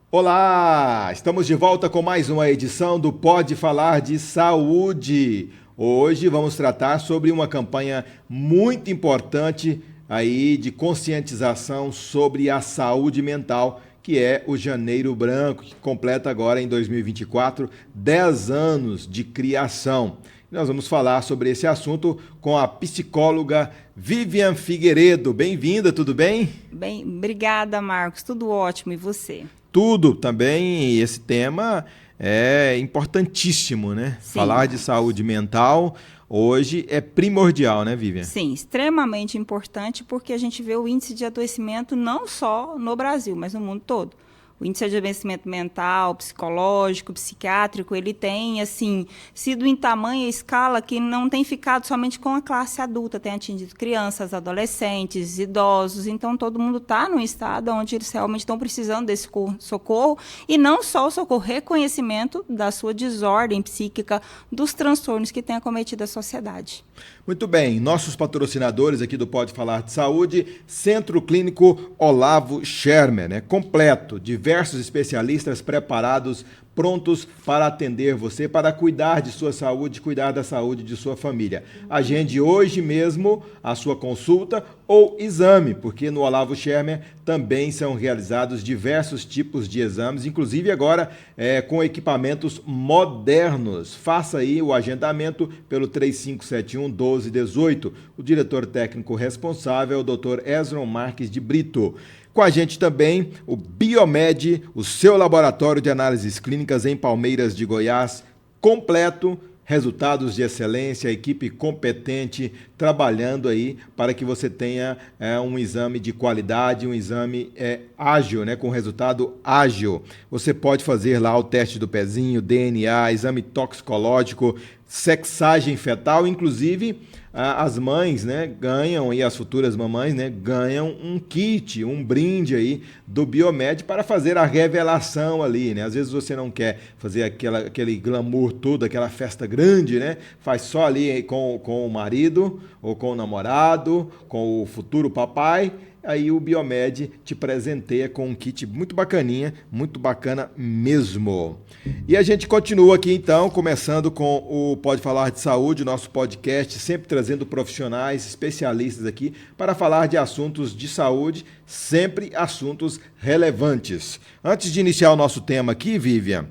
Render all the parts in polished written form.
Olá! Estamos de volta com mais uma edição do Pode Falar de Saúde. Hoje vamos tratar sobre uma campanha muito importante aí de conscientização sobre a saúde mental, que é o Janeiro Branco, que completa agora em 2024 10 anos de criação. Nós vamos falar sobre esse assunto com a psicóloga Vivian Figueiredo. Bem-vinda, tudo bem? Bem, obrigada, Marcos. Tudo ótimo. E você? Tudo também, esse tema é importantíssimo, né? Sim, Falar de Marcos. saúde mental hoje é primordial, né, Vivian? Sim, extremamente importante porque a gente vê o índice de adoecimento não só no Brasil, mas no mundo todo. O índice de adoecimento mental, psicológico, psiquiátrico, ele tem, assim, sido em tamanha escala que não tem ficado somente com a classe adulta, tem atingido crianças, adolescentes, idosos, então todo mundo está num estado onde eles realmente estão precisando desse socorro, e não só o socorro, reconhecimento da sua desordem psíquica, dos transtornos que tem acometido a sociedade. Muito bem, nossos patrocinadores aqui do Pode Falar de Saúde, Centro Clínico Olavo Schermer, né? Completo, diversos especialistas preparados, prontos para atender você, para cuidar de sua saúde, cuidar da saúde de sua família. Agende hoje mesmo a sua consulta ou exame, porque no Olavo Schermer também são realizados diversos tipos de exames, inclusive agora com equipamentos modernos. Faça aí o agendamento pelo 3571-1218. O diretor técnico responsável é o Dr. Ezron Marques de Brito. Com a gente também o Biomed, o seu laboratório de análises clínicas em Palmeiras de Goiás, completo, resultados de excelência, equipe competente, trabalhando aí para que você tenha um exame de qualidade, um exame ágil, né, com resultado ágil. Você pode fazer lá o teste do pezinho, DNA, exame toxicológico, sexagem fetal, inclusive as mães, né, ganham, e as futuras mamães, né, ganham um kit, um brinde aí do Biomed para fazer a revelação ali, né? Às vezes você não quer fazer aquele glamour todo, aquela festa grande, né? Faz só ali com o marido ou com o namorado, com o futuro papai. Aí o Biomed te presenteia com um kit muito bacaninha, muito bacana mesmo. E a gente continua aqui então, começando com o Pode Falar de Saúde, nosso podcast, sempre trazendo profissionais, especialistas aqui para falar de assuntos de saúde, sempre assuntos relevantes. Antes de iniciar o nosso tema aqui, Vivian,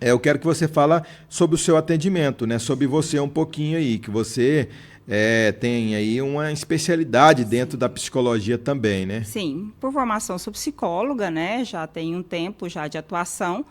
eu quero que você fale sobre o seu atendimento, né? Sobre você um pouquinho aí, que você tem aí uma especialidade dentro da psicologia também, né? Sim, por formação sou psicóloga, né? Já tenho um tempo já de atuação.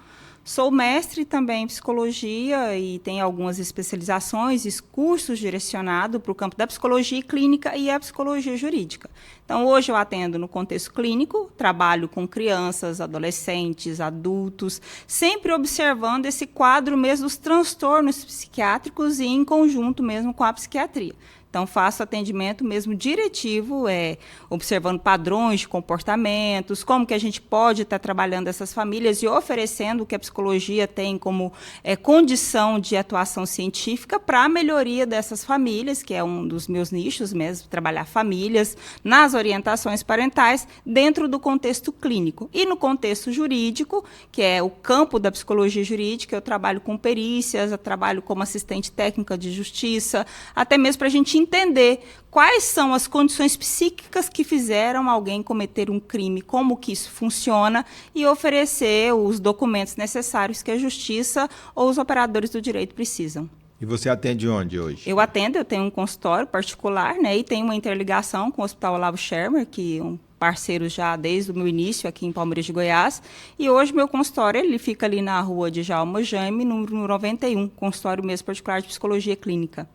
Sou mestre também em psicologia e tenho algumas especializações e cursos direcionados para o campo da psicologia clínica e a psicologia jurídica. Então, hoje eu atendo no contexto clínico, trabalho com crianças, adolescentes, adultos, sempre observando esse quadro mesmo dos transtornos psiquiátricos e em conjunto mesmo com a psiquiatria. Então, faço atendimento mesmo diretivo, observando padrões de comportamentos, como que a gente pode estar trabalhando essas famílias e oferecendo o que a psicologia tem como condição de atuação científica para a melhoria dessas famílias, que é um dos meus nichos mesmo, trabalhar famílias nas orientações parentais dentro do contexto clínico. E no contexto jurídico, que é o campo da psicologia jurídica, eu trabalho com perícias, eu trabalho como assistente técnica de justiça, até mesmo para a gente entender quais são as condições psíquicas que fizeram alguém cometer um crime, como que isso funciona, e oferecer os documentos necessários que a justiça ou os operadores do direito precisam. E você atende onde hoje? Eu tenho um consultório particular, né, e tenho uma interligação com o Hospital Olavo Schermer, que é um parceiro já desde o meu início aqui em Palmeiras de Goiás, e hoje meu consultório ele fica ali na rua de Djalma Jaime, número 91, consultório mesmo particular de psicologia clínica.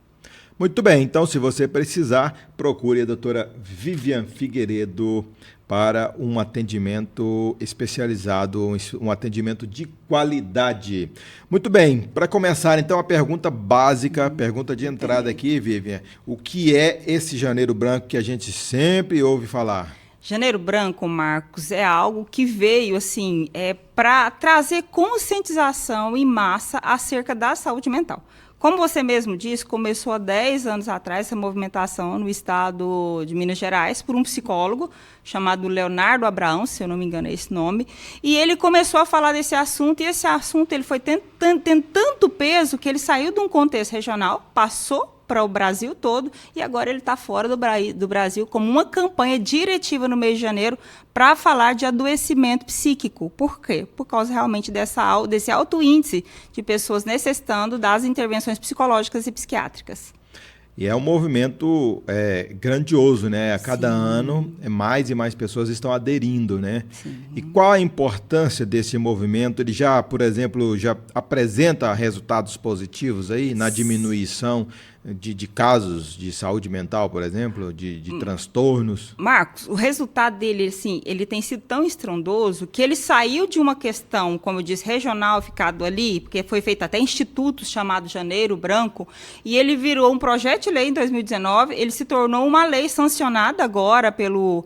Muito bem, então se você precisar, procure a doutora Vivian Figueiredo para um atendimento especializado, um atendimento de qualidade. Muito bem, para começar então a pergunta básica, a pergunta de entrada aqui, Vivian, o que é esse Janeiro Branco que a gente sempre ouve falar? Janeiro Branco, Marcos, é algo que veio assim, para trazer conscientização em massa acerca da saúde mental. Como você mesmo disse, começou há 10 anos atrás essa movimentação no estado de Minas Gerais por um psicólogo chamado Leonardo Abraão, se eu não me engano é esse nome, e ele começou a falar desse assunto, e esse assunto ele foi tendo tanto peso que ele saiu de um contexto regional, passou para o Brasil todo, e agora ele está fora do Brasil como uma campanha diretiva no mês de janeiro para falar de adoecimento psíquico. Por quê? Por causa realmente desse alto índice de pessoas necessitando das intervenções psicológicas e psiquiátricas. E é um movimento grandioso, né? A cada ano, mais e mais pessoas estão aderindo, né? Sim. E qual a importância desse movimento? Ele já, por exemplo, já apresenta resultados positivos aí na diminuição de casos de saúde mental, por exemplo, de transtornos? Marcos, o resultado dele, assim, ele tem sido tão estrondoso que ele saiu de uma questão, como eu disse, regional, ficado ali, porque foi feito até institutos chamado Janeiro Branco, e ele virou um projeto de lei em 2019, ele se tornou uma lei sancionada agora pelo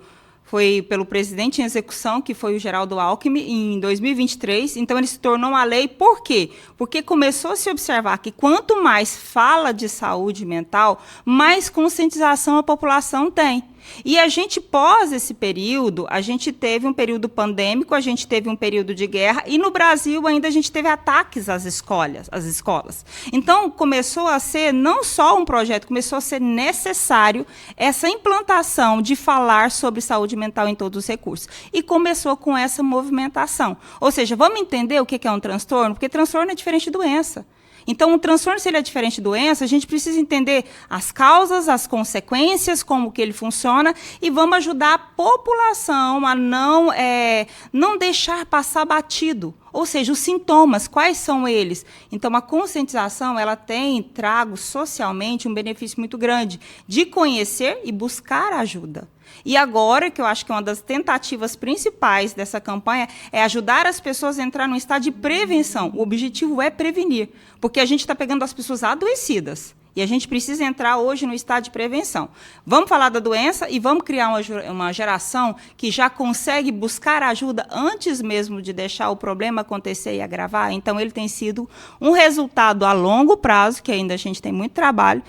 presidente em execução, que foi o Geraldo Alckmin, em 2023. Então, ele se tornou uma lei. Por quê? Porque começou a se observar que quanto mais fala de saúde mental, mais conscientização a população tem. E a gente, pós esse período, a gente teve um período pandêmico, a gente teve um período de guerra, e no Brasil ainda a gente teve ataques às escolas. Então, começou a ser não só um projeto, começou a ser necessário essa implantação de falar sobre saúde mental em todos os recursos. E começou com essa movimentação. Ou seja, vamos entender o que é um transtorno? Porque transtorno é diferente de doença. Então, o transtorno, se ele é diferente de doença, a gente precisa entender as causas, as consequências, como que ele funciona, e vamos ajudar a população a não deixar passar batido. Ou seja, os sintomas, quais são eles? Então, a conscientização, ela tem trago socialmente um benefício muito grande de conhecer e buscar ajuda. E agora, que eu acho que é uma das tentativas principais dessa campanha, é ajudar as pessoas a entrar num estado de prevenção. O objetivo é prevenir, porque a gente está pegando as pessoas adoecidas. E a gente precisa entrar hoje no estado de prevenção. Vamos falar da doença e vamos criar uma geração que já consegue buscar ajuda antes mesmo de deixar o problema acontecer e agravar. Então, ele tem sido um resultado a longo prazo, que ainda a gente tem muito trabalho,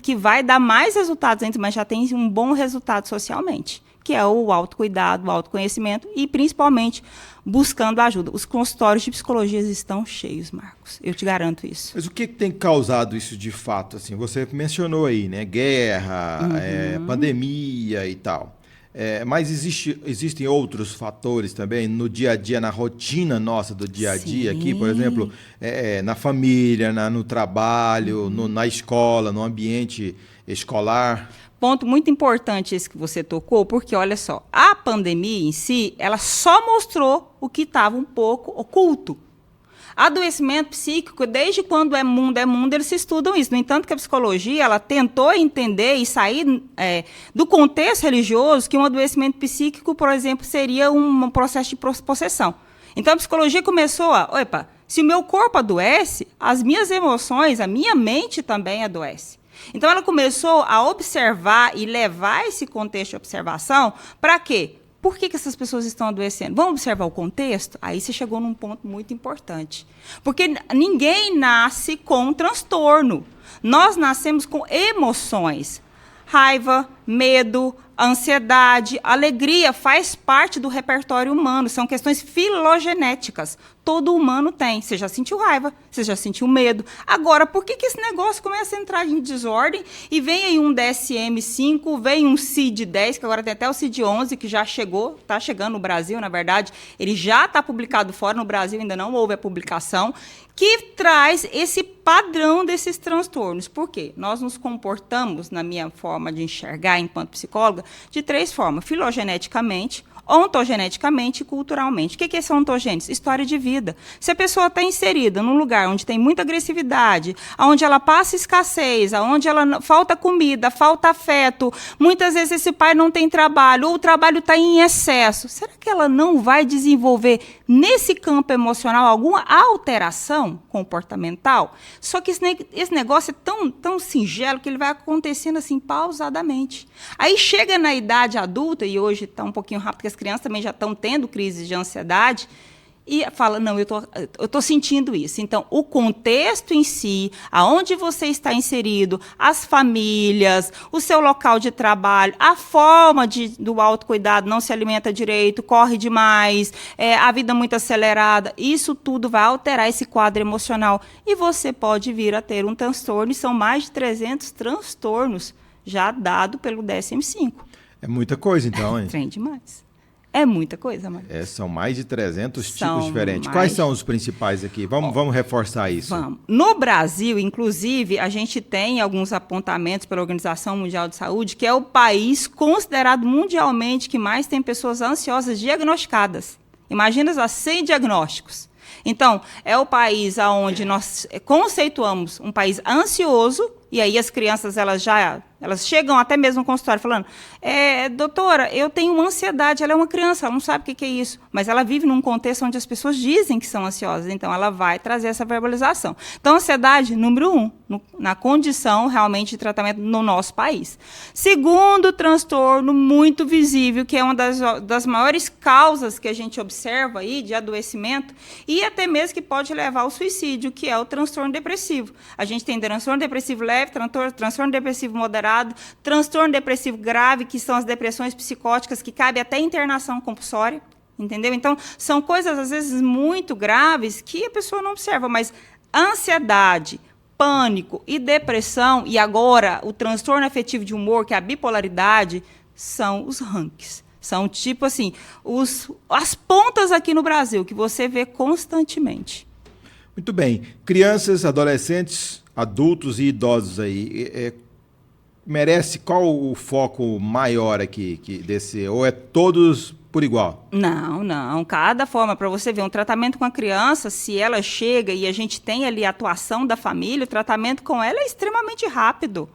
que vai dar mais resultados ainda, mas já tem um bom resultado socialmente, que é o autocuidado, o autoconhecimento e, principalmente, buscando ajuda. Os consultórios de psicologia estão cheios, Marcos. Eu te garanto isso. Mas o que tem causado isso de fato? Assim, você mencionou aí, né? Guerra, pandemia e tal. Mas existem outros fatores também no dia a dia, na rotina nossa do dia a dia aqui, por exemplo, na família, no trabalho, na escola, no ambiente escolar. Ponto muito importante esse que você tocou, porque, olha só, a pandemia em si, ela só mostrou o que estava um pouco oculto. Adoecimento psíquico, desde quando é mundo, eles se estudam isso. No entanto, que a psicologia, ela tentou entender e sair do contexto religioso que um adoecimento psíquico, por exemplo, seria um processo de possessão. Então, a psicologia começou se o meu corpo adoece, as minhas emoções, a minha mente também adoece. Então, ela começou a observar e levar esse contexto de observação para quê? Por que essas pessoas estão adoecendo? Vamos observar o contexto? Aí você chegou num ponto muito importante. Porque ninguém nasce com um transtorno. Nós nascemos com emoções. Raiva, medo, ansiedade, alegria faz parte do repertório humano. São questões filogenéticas. Todo humano tem. Você já sentiu raiva, você já sentiu medo. Agora, por que esse negócio começa a entrar em desordem e vem aí um DSM-5, vem um CID-10, que agora tem até o CID-11, que já chegou, está chegando no Brasil, na verdade. Ele já está publicado fora, no Brasil ainda não houve a publicação, que traz esse padrão desses transtornos. Por quê? Nós nos comportamos, na minha forma de enxergar enquanto psicóloga, de 3 formas: filogeneticamente, ontogeneticamente e culturalmente. O que é essa ontogênese? História de vida. Se a pessoa está inserida num lugar onde tem muita agressividade, onde ela passa escassez, onde ela falta comida, falta afeto, muitas vezes esse pai não tem trabalho, ou o trabalho está em excesso, será que ela não vai desenvolver nesse campo emocional alguma alteração comportamental? Só que esse negócio é tão singelo que ele vai acontecendo assim pausadamente. Aí chega na idade adulta, e hoje está um pouquinho rápido, porque as crianças também já estão tendo crises de ansiedade, e fala, não, eu tô sentindo isso. Então, o contexto em si, aonde você está inserido, as famílias, o seu local de trabalho, a forma do autocuidado, não se alimenta direito, corre demais, a vida muito acelerada, isso tudo vai alterar esse quadro emocional. E você pode vir a ter um transtorno, e são mais de 300 transtornos já dado pelo DSM-5. É muita coisa, então, hein? Trem demais. É muita coisa, mano. São mais de 300 tipos diferentes. Quais são os principais aqui? Vamos reforçar isso. Vamos. No Brasil, inclusive, a gente tem alguns apontamentos pela Organização Mundial de Saúde, que é o país considerado mundialmente que mais tem pessoas ansiosas diagnosticadas. Imagina só, 100 diagnósticos. Então, é o país onde nós conceituamos um país ansioso, e aí as crianças elas chegam até mesmo no consultório falando, doutora, eu tenho uma ansiedade, ela é uma criança, ela não sabe o que é isso, mas ela vive num contexto onde as pessoas dizem que são ansiosas, então ela vai trazer essa verbalização. Então, ansiedade, número 1, na condição realmente de tratamento no nosso país. Segundo transtorno muito visível, que é uma das maiores causas que a gente observa aí de adoecimento, e até mesmo que pode levar ao suicídio, que é o transtorno depressivo. A gente tem transtorno depressivo leve, transtorno depressivo moderado, transtorno depressivo grave, que são as depressões psicóticas, que cabe até internação compulsória, entendeu? Então, são coisas, às vezes, muito graves que a pessoa não observa, mas ansiedade, pânico e depressão, e agora o transtorno afetivo de humor, que é a bipolaridade, são os ranks. São, tipo assim, as pontas aqui no Brasil, que você vê constantemente. Muito bem. Crianças, adolescentes, adultos e idosos aí, merece qual o foco maior aqui desse, ou é todos por igual? Não. Cada forma, para você ver, um tratamento com a criança, se ela chega e a gente tem ali a atuação da família, o tratamento com ela é extremamente rápido.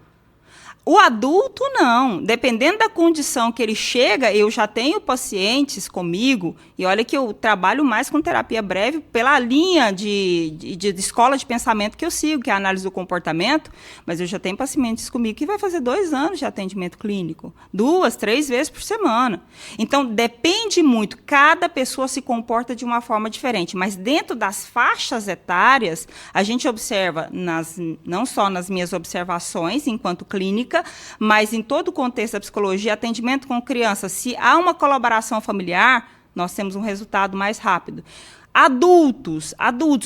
O adulto, não. Dependendo da condição que ele chega, eu já tenho pacientes comigo, e olha que eu trabalho mais com terapia breve pela linha de escola de pensamento que eu sigo, que é a análise do comportamento, mas eu já tenho pacientes comigo que vai fazer 2 anos de atendimento clínico, 2, 3 vezes por semana. Então, depende muito, cada pessoa se comporta de uma forma diferente, mas dentro das faixas etárias, a gente observa, não só nas minhas observações enquanto clínica, mas em todo o contexto da psicologia, atendimento com criança, se há uma colaboração familiar, nós temos um resultado mais rápido. Adultos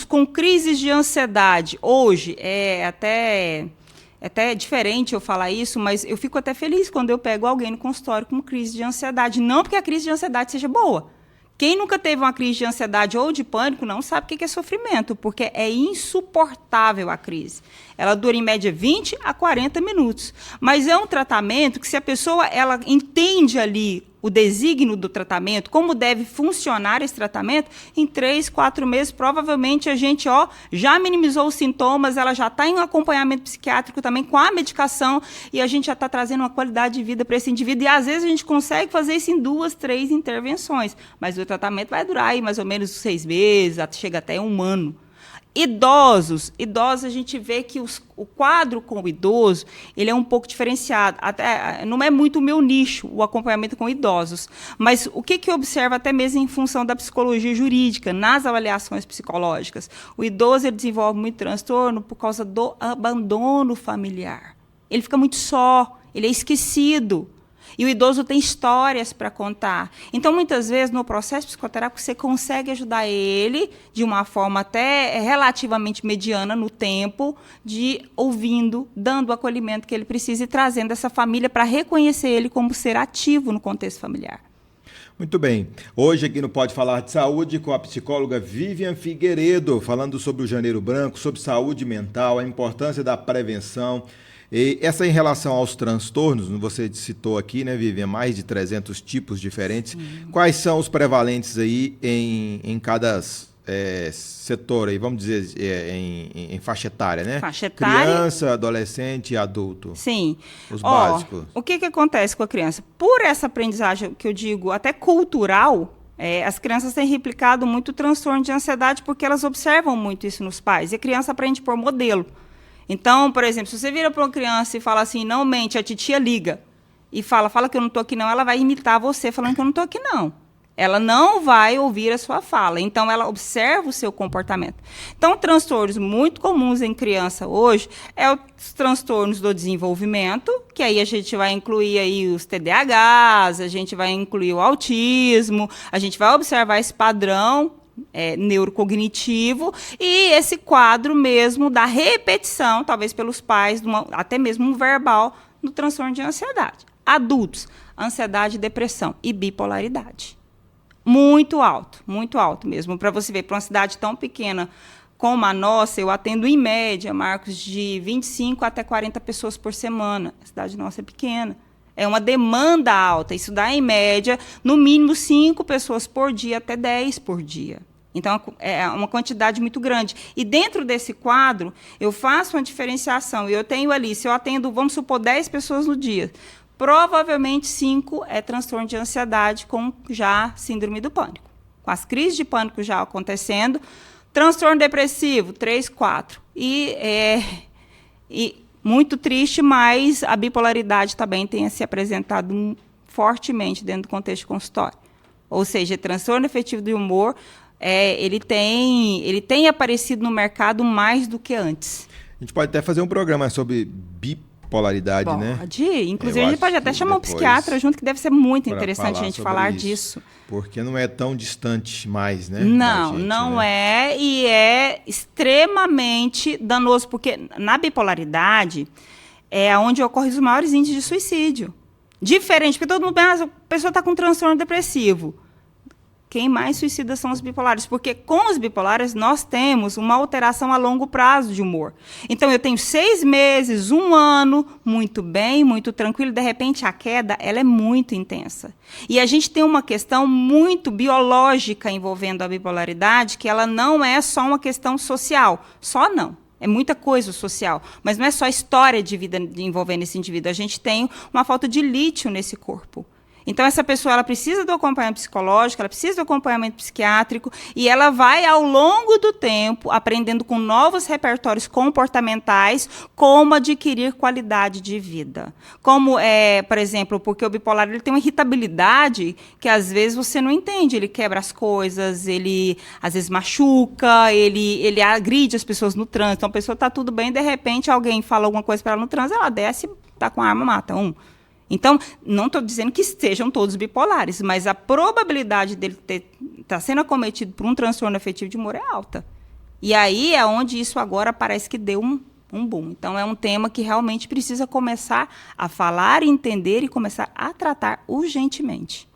com crises de ansiedade, hoje é até diferente eu falar isso, mas eu fico até feliz quando eu pego alguém no consultório com crise de ansiedade, não porque a crise de ansiedade seja boa. Quem nunca teve uma crise de ansiedade ou de pânico não sabe o que é sofrimento, porque é insuportável a crise. Ela dura, em média, 20 a 40 minutos. Mas é um tratamento que, se a pessoa ela entende ali o desígnio do tratamento, como deve funcionar esse tratamento, em 3, 4 meses, provavelmente a gente já minimizou os sintomas, ela já está em um acompanhamento psiquiátrico também com a medicação, e a gente já está trazendo uma qualidade de vida para esse indivíduo, e às vezes a gente consegue fazer isso em 2, 3 intervenções, mas o tratamento vai durar aí mais ou menos 6 meses, chega até 1 ano. Idosos, a gente vê que o quadro com o idoso, ele é um pouco diferenciado. Até, não é muito o meu nicho, o acompanhamento com idosos. Mas o que eu observo até mesmo em função da psicologia jurídica, nas avaliações psicológicas? O idoso ele desenvolve muito transtorno por causa do abandono familiar. Ele fica muito só, ele é esquecido. E o idoso tem histórias para contar. Então, muitas vezes, no processo psicoterápico, você consegue ajudar ele de uma forma até relativamente mediana no tempo, de ouvindo, dando o acolhimento que ele precisa e trazendo essa família para reconhecer ele como ser ativo no contexto familiar. Muito bem. Hoje aqui no Pode Falar de Saúde com a psicóloga Vivian Figueiredo, falando sobre o Janeiro Branco, sobre saúde mental, a importância da prevenção. E essa em relação aos transtornos, você citou aqui, né, Vivian, mais de 300 tipos diferentes. Quais são os prevalentes aí em cada setor, aí, vamos dizer, em faixa etária, né? Faixa etária. Criança, adolescente e adulto. Sim. Os básicos. O que acontece com a criança? Por essa aprendizagem, que eu digo, até cultural, as crianças têm replicado muito o transtorno de ansiedade porque elas observam muito isso nos pais. E a criança aprende por modelo. Então, por exemplo, se você vira para uma criança e fala assim, não mente, a titia liga, e fala que eu não estou aqui não, ela vai imitar você falando que eu não estou aqui não. Ela não vai ouvir a sua fala, então ela observa o seu comportamento. Então, transtornos muito comuns em criança hoje é os transtornos do desenvolvimento, que aí a gente vai incluir aí os TDAHs, a gente vai incluir o autismo, a gente vai observar esse padrão neurocognitivo e esse quadro mesmo da repetição, talvez pelos pais, até mesmo um verbal, no transtorno de ansiedade. Adultos, ansiedade, depressão e bipolaridade. Muito alto mesmo. Para você ver, para uma cidade tão pequena como a nossa, eu atendo em média, Marcos, de 25 até 40 pessoas por semana. A cidade nossa é pequena. É uma demanda alta. Isso dá, em média, no mínimo 5 pessoas por dia, até 10 por dia. Então, é uma quantidade muito grande. E dentro desse quadro, eu faço uma diferenciação. Eu tenho ali, se eu atendo, vamos supor, 10 pessoas no dia, provavelmente 5 é transtorno de ansiedade com já síndrome do pânico. Com as crises de pânico já acontecendo. Transtorno depressivo, 3, 4. E muito triste, mas a bipolaridade também tem se apresentado fortemente dentro do contexto consultório. Ou seja, transtorno afetivo do humor, ele tem aparecido no mercado mais do que antes. A gente pode até fazer um programa sobre bipolaridade, né? Pode. Inclusive, a gente pode até chamar um psiquiatra junto, que deve ser muito interessante a gente falar disso. Porque não é tão distante mais, né? Não é. E é extremamente danoso, porque na bipolaridade é onde ocorrem os maiores índices de suicídio. Diferente, porque todo mundo pensa, a pessoa está com transtorno depressivo. Quem mais suicida são os bipolares, porque com os bipolares nós temos uma alteração a longo prazo de humor. Então, eu tenho 6 meses, 1 ano, muito bem, muito tranquilo, de repente a queda ela é muito intensa. E a gente tem uma questão muito biológica envolvendo a bipolaridade, que ela não é só uma questão social, só não. É muita coisa social, mas não é só a história de vida envolvendo esse indivíduo. A gente tem uma falta de lítio nesse corpo. Então, essa pessoa ela precisa do acompanhamento psicológico, ela precisa do acompanhamento psiquiátrico e ela vai, ao longo do tempo, aprendendo com novos repertórios comportamentais como adquirir qualidade de vida. Como, por exemplo, porque o bipolar ele tem uma irritabilidade que, às vezes, você não entende. Ele quebra as coisas, ele, às vezes, machuca, ele agride as pessoas no trânsito. Então, a pessoa está tudo bem, de repente, alguém fala alguma coisa para ela no trânsito, ela desce, está com a arma, mata um. Então, não estou dizendo que estejam todos bipolares, mas a probabilidade dele estar sendo acometido por um transtorno afetivo de humor é alta. E aí é onde isso agora parece que deu um boom. Então, é um tema que realmente precisa começar a falar, entender e começar a tratar urgentemente.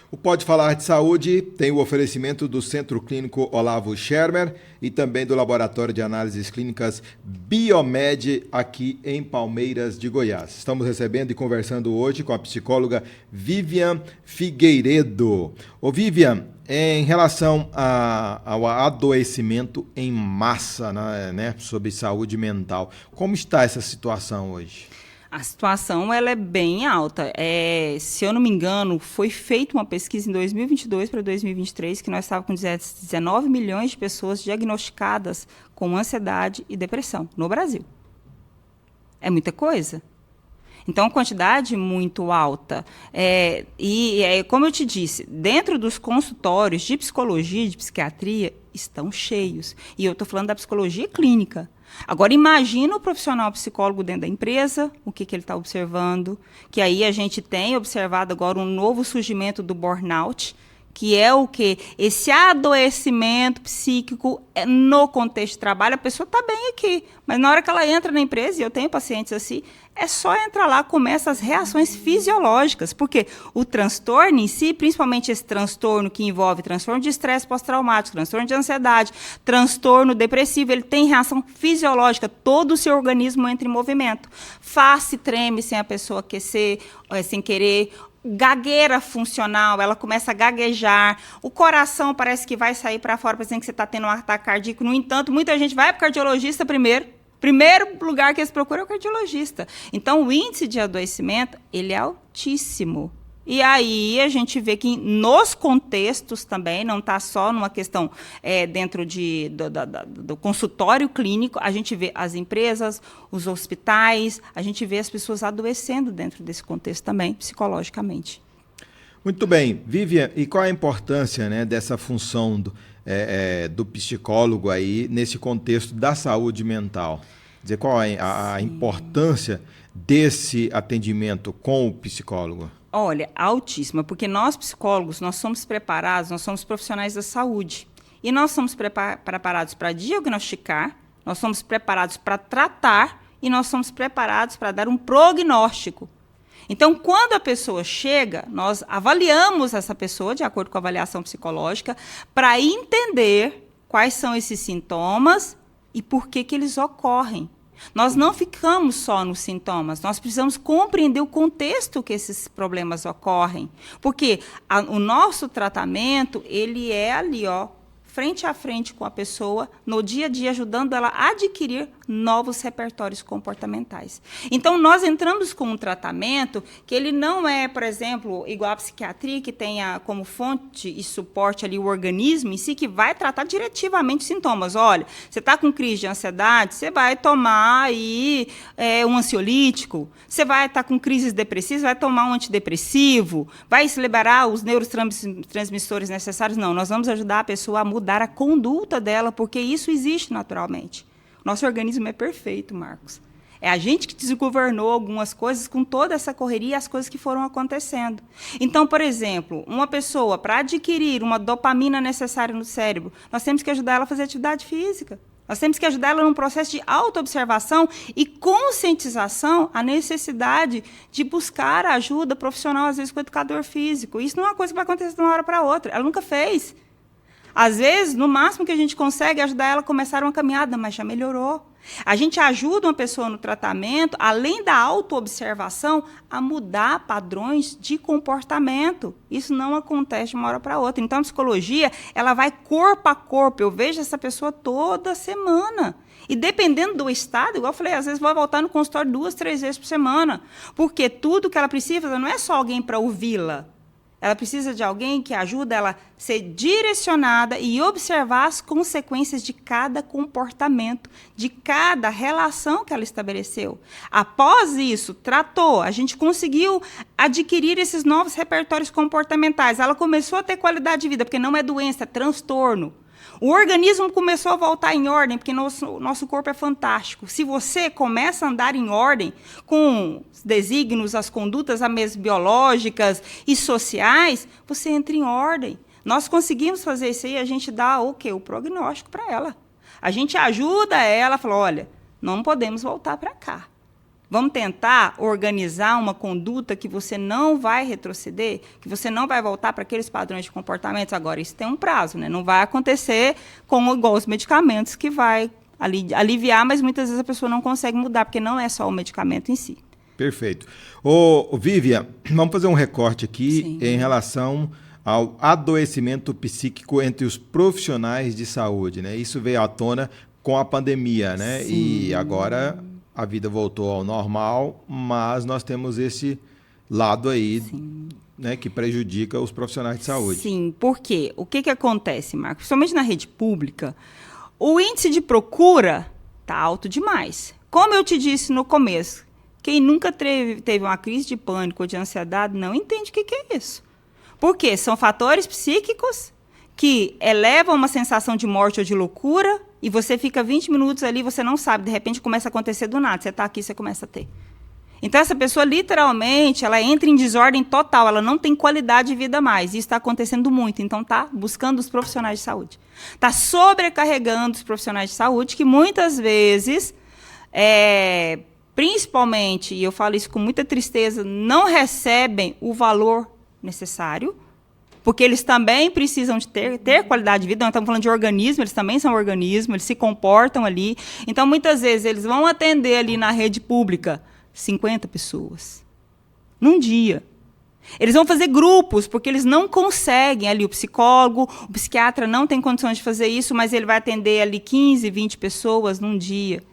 O Pode Falar de Saúde tem o oferecimento do Centro Clínico Olavo Schermer e também do Laboratório de Análises Clínicas Biomed, aqui em Palmeiras de Goiás. Estamos recebendo e conversando hoje com a psicóloga Vivian Figueiredo. Ô Vivian, em relação ao adoecimento em massa, né, sobre saúde mental, como está essa situação hoje? A situação ela é bem alta. Se eu não me engano, foi feita uma pesquisa em 2022 para 2023 que nós estávamos com 19 milhões de pessoas diagnosticadas com ansiedade e depressão no Brasil. É muita coisa. Então, quantidade muito alta. Como eu te disse, dentro dos consultórios de psicologia e de psiquiatria estão cheios. E eu estou falando da psicologia clínica. Agora, imagina o profissional psicólogo dentro da empresa, o que ele está observando, que aí a gente tem observado agora um novo surgimento do burnout, que é o quê? Esse adoecimento psíquico no contexto de trabalho, a pessoa está bem aqui, mas na hora que ela entra na empresa, e eu tenho pacientes assim, é só entrar lá, começa as reações fisiológicas, porque o transtorno em si, principalmente esse transtorno que envolve transtorno de estresse pós-traumático, transtorno de ansiedade, transtorno depressivo, ele tem reação fisiológica, todo o seu organismo entra em movimento. Face treme sem a pessoa aquecer, sem querer, gagueira funcional, ela começa a gaguejar, o coração parece que vai sair para fora, parecendo que você está tendo um ataque cardíaco. No entanto, muita gente vai para o cardiologista primeiro lugar que eles procuram é o cardiologista. Então, o índice de adoecimento, ele é altíssimo. E aí a gente vê que nos contextos também, não está só numa questão dentro do consultório clínico, a gente vê as empresas, os hospitais, a gente vê as pessoas adoecendo dentro desse contexto também, psicologicamente. Muito bem. Vivian, e qual a importância, né, dessa função do psicólogo aí nesse contexto da saúde mental? Quer dizer, qual a importância desse atendimento com o psicólogo? Olha, altíssima, porque nós psicólogos, nós somos preparados, nós somos profissionais da saúde. E nós somos preparados para diagnosticar, nós somos preparados para tratar e nós somos preparados para dar um prognóstico. Então, quando a pessoa chega, nós avaliamos essa pessoa, de acordo com a avaliação psicológica, para entender quais são esses sintomas e por que eles ocorrem. Nós não ficamos só nos sintomas, nós precisamos compreender o contexto que esses problemas ocorrem. Porque o nosso tratamento, ele é ali, frente a frente com a pessoa, no dia a dia, ajudando ela a adquirir novos repertórios comportamentais. Então, nós entramos com um tratamento que ele não é, por exemplo, igual a psiquiatria, que tenha como fonte e suporte ali o organismo em si, que vai tratar diretivamente os sintomas. Olha, você está com crise de ansiedade, você vai tomar aí um ansiolítico, você vai estar com crises depressivas, vai tomar um antidepressivo, vai se liberar os neurotransmissores necessários. Não, nós vamos ajudar a pessoa a mudar a conduta dela, porque isso existe naturalmente. Nosso organismo é perfeito, Marcos. É a gente que desgovernou algumas coisas com toda essa correria e as coisas que foram acontecendo. Então, por exemplo, uma pessoa, para adquirir uma dopamina necessária no cérebro, nós temos que ajudar ela a fazer atividade física. Nós temos que ajudar ela num processo de autoobservação e conscientização a necessidade de buscar ajuda profissional, às vezes com o educador físico. Isso não é uma coisa que vai acontecer de uma hora para outra. Ela nunca fez. Às vezes, no máximo que a gente consegue é ajudar ela a começar uma caminhada, mas já melhorou. A gente ajuda uma pessoa no tratamento, além da autoobservação, a mudar padrões de comportamento. Isso não acontece de uma hora para outra. Então, a psicologia, ela vai corpo a corpo. Eu vejo essa pessoa toda semana. E dependendo do estado, igual eu falei, às vezes vai voltar no consultório 2, 3 vezes por semana. Porque tudo que ela precisa não é só alguém para ouvi-la. Ela precisa de alguém que ajude ela a ser direcionada e observar as consequências de cada comportamento, de cada relação que ela estabeleceu. Após isso, tratou, a gente conseguiu adquirir esses novos repertórios comportamentais. Ela começou a ter qualidade de vida, porque não é doença, é transtorno. O organismo começou a voltar em ordem, porque nosso corpo é fantástico. Se você começa a andar em ordem com os desígnios, as condutas as mesmas biológicas e sociais, você entra em ordem. Nós conseguimos fazer isso aí, a gente dá o quê? O prognóstico para ela. A gente ajuda ela, fala, olha, não podemos voltar para cá. Vamos tentar organizar uma conduta que você não vai retroceder, que você não vai voltar para aqueles padrões de comportamentos. Agora, isso tem um prazo, né? Não vai acontecer como igual os medicamentos, que vai aliviar, mas muitas vezes a pessoa não consegue mudar, porque não é só o medicamento em si. Perfeito. Ô, Vivian, vamos fazer um recorte aqui em relação ao adoecimento psíquico entre os profissionais de saúde, né? Isso veio à tona com a pandemia, né? Sim. E agora a vida voltou ao normal, mas nós temos esse lado aí, né, que prejudica os profissionais de saúde. Sim, por quê? O que acontece, Marcos? Principalmente na rede pública, o índice de procura está alto demais. Como eu te disse no começo, quem nunca teve uma crise de pânico ou de ansiedade não entende o que é isso. Por quê? São fatores psíquicos que elevam uma sensação de morte ou de loucura, e você fica 20 minutos ali, você não sabe, de repente começa a acontecer do nada, você está aqui, você começa a ter. Então, essa pessoa, literalmente, ela entra em desordem total, ela não tem qualidade de vida mais, e isso está acontecendo muito, então está buscando os profissionais de saúde. Está sobrecarregando os profissionais de saúde, que muitas vezes, principalmente, e eu falo isso com muita tristeza, não recebem o valor necessário, porque eles também precisam de ter qualidade de vida. Nós estamos falando de organismo, eles também são organismo, eles se comportam ali. Então, muitas vezes, eles vão atender ali na rede pública 50 pessoas, num dia. Eles vão fazer grupos, porque eles não conseguem ali, o psicólogo, o psiquiatra não tem condições de fazer isso, mas ele vai atender ali 15, 20 pessoas num dia.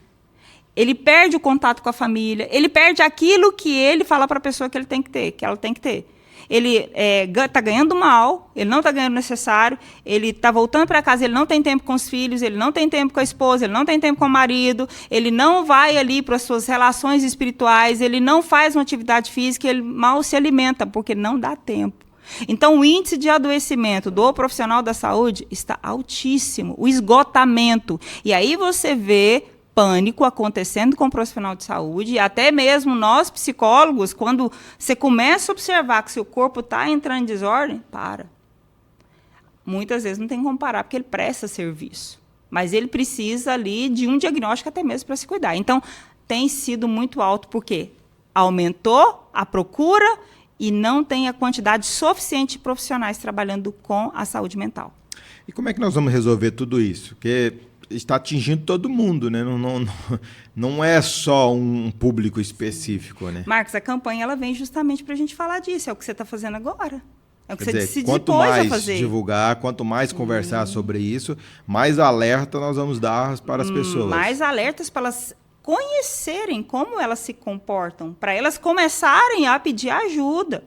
Ele perde o contato com a família, ele perde aquilo que ele fala para a pessoa que ele tem que ter, que ela tem que ter. Ele está ganhando mal, ele não está ganhando o necessário, ele está voltando para casa, ele não tem tempo com os filhos, ele não tem tempo com a esposa, ele não tem tempo com o marido, ele não vai ali para as suas relações espirituais, ele não faz uma atividade física, ele mal se alimenta, porque não dá tempo. Então, o índice de adoecimento do profissional da saúde está altíssimo, o esgotamento. E aí você vê pânico acontecendo com o profissional de saúde, e até mesmo nós, psicólogos, quando você começa a observar que seu corpo está entrando em desordem, para. Muitas vezes não tem como parar, porque ele presta serviço. Mas ele precisa ali de um diagnóstico até mesmo para se cuidar. Então, tem sido muito alto, porque aumentou a procura e não tem a quantidade suficiente de profissionais trabalhando com a saúde mental. E como é que nós vamos resolver tudo isso? Porque está atingindo todo mundo, né? Não é só um público específico, né? Marcos, a campanha ela vem justamente para a gente falar disso. É o que você está fazendo agora. É o que você se quanto dispôs mais a fazer. Divulgar, quanto mais conversar sobre isso, mais alerta nós vamos dar para as pessoas. Mais alertas para elas conhecerem como elas se comportam, para elas começarem a pedir ajuda,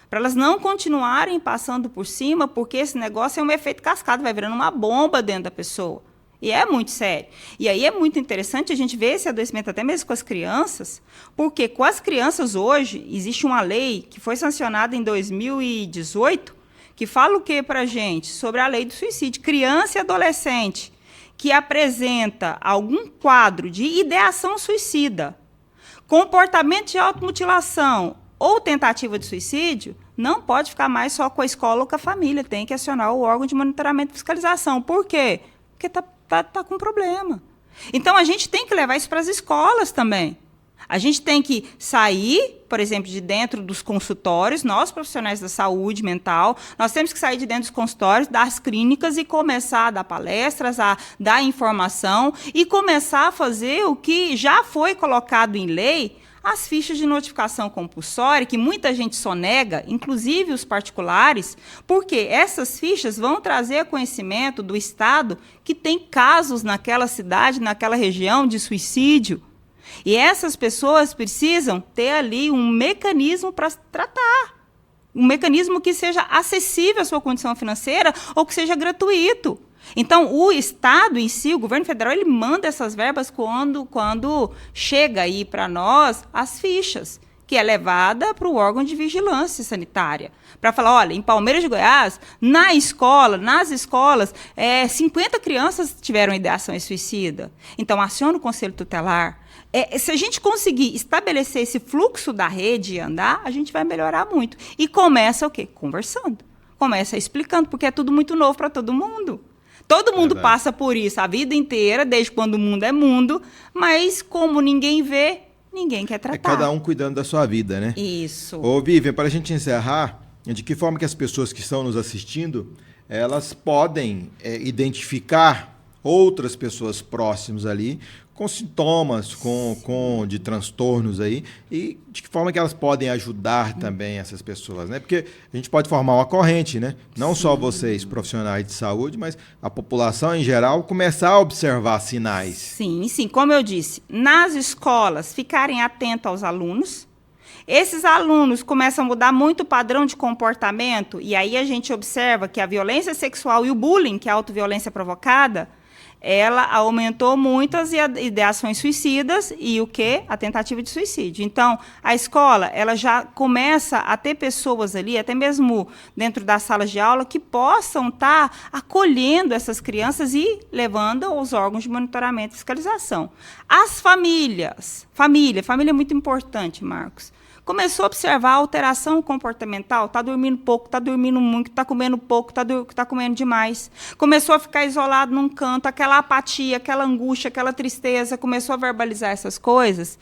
para elas não continuarem passando por cima, porque esse negócio é um efeito cascata, vai virando uma bomba dentro da pessoa. E é muito sério. E aí é muito interessante a gente ver esse adoecimento até mesmo com as crianças, porque com as crianças hoje, existe uma lei que foi sancionada em 2018, que fala o que para a gente? Sobre a lei do suicídio. Criança e adolescente que apresenta algum quadro de ideação suicida, comportamento de automutilação ou tentativa de suicídio, não pode ficar mais só com a escola ou com a família, tem que acionar o órgão de monitoramento e fiscalização. Por quê? Porque tá com problema. Então, a gente tem que levar isso para as escolas também. A gente tem que sair, por exemplo, de dentro dos consultórios, nós profissionais da saúde mental, nós temos que sair de dentro dos consultórios, das clínicas e começar a dar palestras, a dar informação e começar a fazer o que já foi colocado em lei, as fichas de notificação compulsória, que muita gente sonega, inclusive os particulares, porque essas fichas vão trazer conhecimento do Estado que tem casos naquela cidade, naquela região de suicídio. E essas pessoas precisam ter ali um mecanismo para tratar. Um mecanismo que seja acessível à sua condição financeira ou que seja gratuito. Então, o Estado em si, o governo federal, ele manda essas verbas quando chega aí para nós as fichas, que é levada para o órgão de vigilância sanitária. Para falar, olha, em Palmeiras de Goiás, nas escolas, 50 crianças tiveram ideação suicida. Então, aciona o conselho tutelar. Se a gente conseguir estabelecer esse fluxo da rede e andar, a gente vai melhorar muito. E começa o quê? Conversando. Começa explicando, porque é tudo muito novo para todo mundo. Todo mundo passa por isso a vida inteira, desde quando o mundo é mundo, mas como ninguém vê, ninguém quer tratar. É cada um cuidando da sua vida, né? Isso. Ô, Vivian, para a gente encerrar, de que forma que as pessoas que estão nos assistindo, elas podem identificar outras pessoas próximas ali, com sintomas, de transtornos aí, e de que forma que elas podem ajudar também essas pessoas, né? Porque a gente pode formar uma corrente, né? Não só vocês, profissionais de saúde, mas a população em geral começar a observar sinais. Sim, sim. Como eu disse, nas escolas, ficarem atentos aos alunos. Esses alunos começam a mudar muito o padrão de comportamento, e aí a gente observa que a violência sexual e o bullying, que é a autoviolência provocada, ela aumentou muito as ideações suicidas e o quê? A tentativa de suicídio. Então, a escola ela já começa a ter pessoas ali, até mesmo dentro das salas de aula, que possam estar acolhendo essas crianças e levando aos órgãos de monitoramento e fiscalização. As famílias, família é muito importante, Marcos. Começou a observar a alteração comportamental, está dormindo pouco, está dormindo muito, está comendo pouco, está comendo demais. Começou a ficar isolado num canto, aquela apatia, aquela angústia, aquela tristeza, começou a verbalizar essas coisas.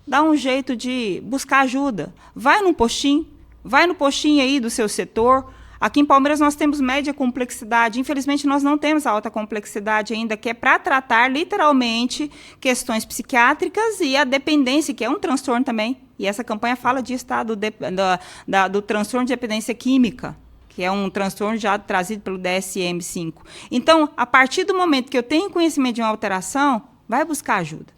Dá um jeito de buscar ajuda. Vai no postinho aí do seu setor. Aqui em Palmeiras nós temos média complexidade, infelizmente nós não temos alta complexidade ainda, que é para tratar literalmente questões psiquiátricas e a dependência, que é um transtorno também. E essa campanha fala disso, tá? Do transtorno de dependência química, que é um transtorno já trazido pelo DSM-5. Então, a partir do momento que eu tenho conhecimento de uma alteração, vai buscar ajuda.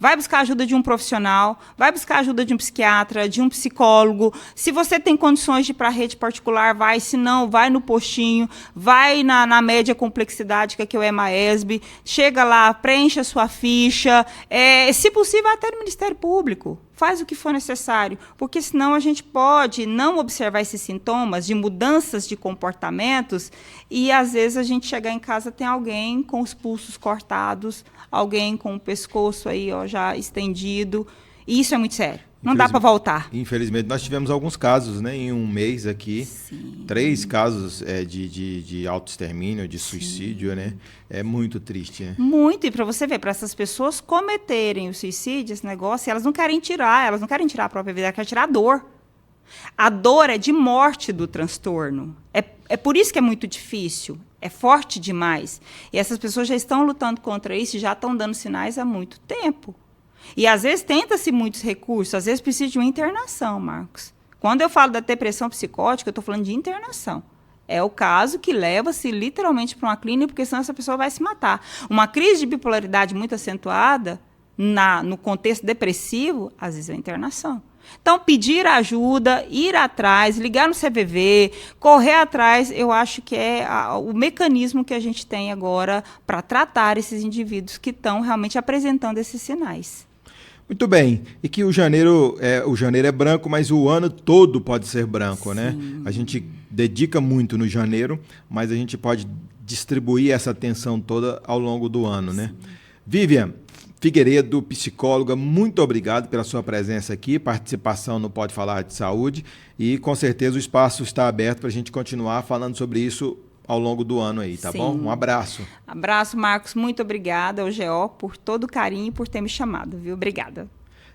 Vai buscar ajuda de um profissional, vai buscar ajuda de um psiquiatra, de um psicólogo. Se você tem condições de ir para a rede particular, vai. Se não, vai no postinho, vai na média complexidade, que aqui é o EMAESB. Chega lá, preencha a sua ficha. Se possível, vai até no Ministério Público. faz o que for necessário, porque senão a gente pode não observar esses sintomas de mudanças de comportamentos e às vezes a gente chegar em casa tem alguém com os pulsos cortados, alguém com o pescoço aí, ó, já estendido, e isso é muito sério. Não dá para voltar. Infelizmente, nós tivemos alguns casos, né, em um mês aqui. Sim. 3 casos de autoextermínio, de suicídio, né? É muito triste, né? Muito, e para você ver, para essas pessoas cometerem o suicídio, esse negócio, elas não querem tirar a própria vida, elas querem tirar a dor. A dor é de morte do transtorno. É por isso que é muito difícil, é forte demais. E essas pessoas já estão lutando contra isso e já estão dando sinais há muito tempo. E, às vezes, tenta-se muitos recursos, às vezes precisa de uma internação, Marcos. Quando eu falo da depressão psicótica, eu estou falando de internação. É o caso que leva-se literalmente para uma clínica, porque senão essa pessoa vai se matar. Uma crise de bipolaridade muito acentuada, no contexto depressivo, às vezes é internação. Então, pedir ajuda, ir atrás, ligar no CVV, correr atrás, eu acho que é o mecanismo que a gente tem agora para tratar esses indivíduos que estão realmente apresentando esses sinais. Muito bem. E que o janeiro é branco, mas o ano todo pode ser branco, né? A gente dedica muito no janeiro, mas a gente pode distribuir essa atenção toda ao longo do ano, né? Vivian Figueiredo, psicóloga, muito obrigado pela sua presença aqui, participação no Pode Falar de Saúde, e com certeza o espaço está aberto para a gente continuar falando sobre isso ao longo do ano aí, tá bom? Um abraço. Abraço, Marcos. Muito obrigada ao GO por todo o carinho e por ter me chamado, viu? Obrigada.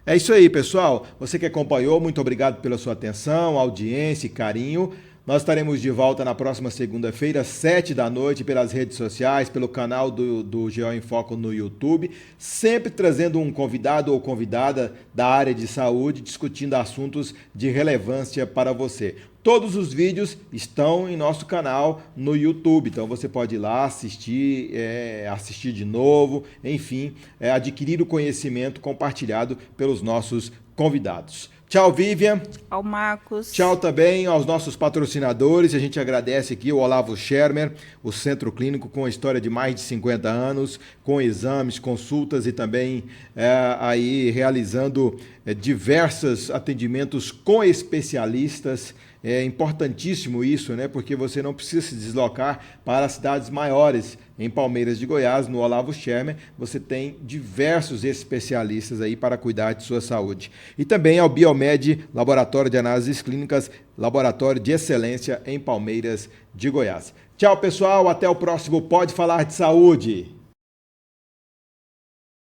É isso aí, pessoal. Você que acompanhou, muito obrigado pela sua atenção, audiência e carinho. Nós estaremos de volta na próxima segunda-feira, 19h, pelas redes sociais, pelo canal do GO em Foco no YouTube, sempre trazendo um convidado ou convidada da área de saúde, discutindo assuntos de relevância para você. Todos os vídeos estão em nosso canal no YouTube, então você pode ir lá assistir, assistir de novo, enfim, adquirir o conhecimento compartilhado pelos nossos convidados. Tchau, Vivian. Tchau, Marcos. Tchau também aos nossos patrocinadores. A gente agradece aqui o Olavo Schermer, o Centro Clínico com a história de mais de 50 anos, com exames, consultas e também aí realizando diversos atendimentos com especialistas. É importantíssimo isso, né? Porque você não precisa se deslocar para cidades maiores. Em Palmeiras de Goiás, no Olavo Schermer, você tem diversos especialistas aí para cuidar de sua saúde. E também ao Biomed, Laboratório de Análises Clínicas, Laboratório de Excelência em Palmeiras de Goiás. Tchau, pessoal. Até o próximo Pode Falar de Saúde.